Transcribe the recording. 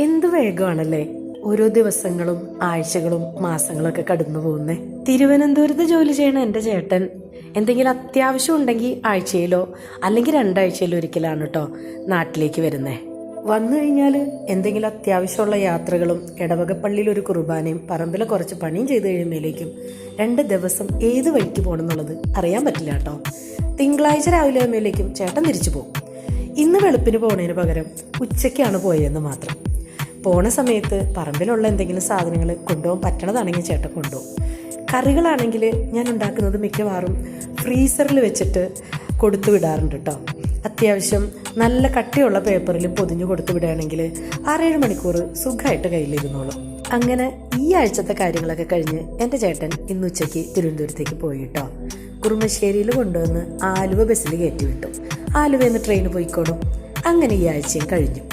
എന്ത് വേഗമാണല്ലേ ഓരോ ദിവസങ്ങളും ആഴ്ചകളും മാസങ്ങളും ഒക്കെ കടന്നു പോകുന്നേ. തിരുവനന്തപുരത്ത് ജോലി ചെയ്യണ എൻ്റെ ചേട്ടൻ എന്തെങ്കിലും അത്യാവശ്യം ഉണ്ടെങ്കിൽ ആഴ്ചയിലോ അല്ലെങ്കിൽ 2 ആഴ്ചയിലോ ഒരിക്കലാണ് കേട്ടോ നാട്ടിലേക്ക് വരുന്നേ. വന്നു കഴിഞ്ഞാൽ എന്തെങ്കിലും അത്യാവശ്യമുള്ള യാത്രകളും ഇടവകപ്പള്ളിയിൽ ഒരു കുർബാനയും പറമ്പിലെ കുറച്ച് പണിയും ചെയ്ത് കഴിയുമ്പോഴേക്കും 2 ദിവസം ഏത് വഴിക്ക് പോകണം എന്നുള്ളത് അറിയാൻ പറ്റില്ല കേട്ടോ. തിങ്കളാഴ്ച രാവിലെ ആകുമ്പോഴേക്കും ചേട്ടൻ തിരിച്ചു പോകും. ഇന്ന് വെളുപ്പിന് പോണതിന് പകരം ഉച്ചയ്ക്കാണ് പോയതെന്ന് മാത്രം. പോണ സമയത്ത് പറമ്പിലുള്ള എന്തെങ്കിലും സാധനങ്ങൾ കൊണ്ടുപോകാൻ പറ്റണതാണെങ്കിൽ ചേട്ടൻ കൊണ്ടുപോകും. കറികളാണെങ്കിൽ ഞാൻ ഉണ്ടാക്കുന്നത് മിക്കവാറും ഫ്രീസറിൽ വെച്ചിട്ട് കൊടുത്തു വിടാറുണ്ട് കേട്ടോ. അത്യാവശ്യം നല്ല കട്ടിയുള്ള പേപ്പറിൽ പൊതിഞ്ഞു കൊടുത്തു വിടുകയാണെങ്കിൽ 6-7 മണിക്കൂർ സുഖമായിട്ട് കയ്യിലിരുന്നോളും. അങ്ങനെ ഈ ആഴ്ചത്തെ കാര്യങ്ങളൊക്കെ കഴിഞ്ഞ് എൻ്റെ ചേട്ടൻ ഇന്ന് ഉച്ചയ്ക്ക് തിരുവനന്തപുരത്തേക്ക് പോയി കേട്ടോ. കുറുമശ്ശേരിയിൽ കൊണ്ടുവന്ന് ആലുവ ബസ്സിൽ കയറ്റി വിട്ടു. ആലുവയിൽ നിന്ന് ട്രെയിന് പോയിക്കോളും. അങ്ങനെ ഈ ആഴ്ചയും കഴിഞ്ഞു.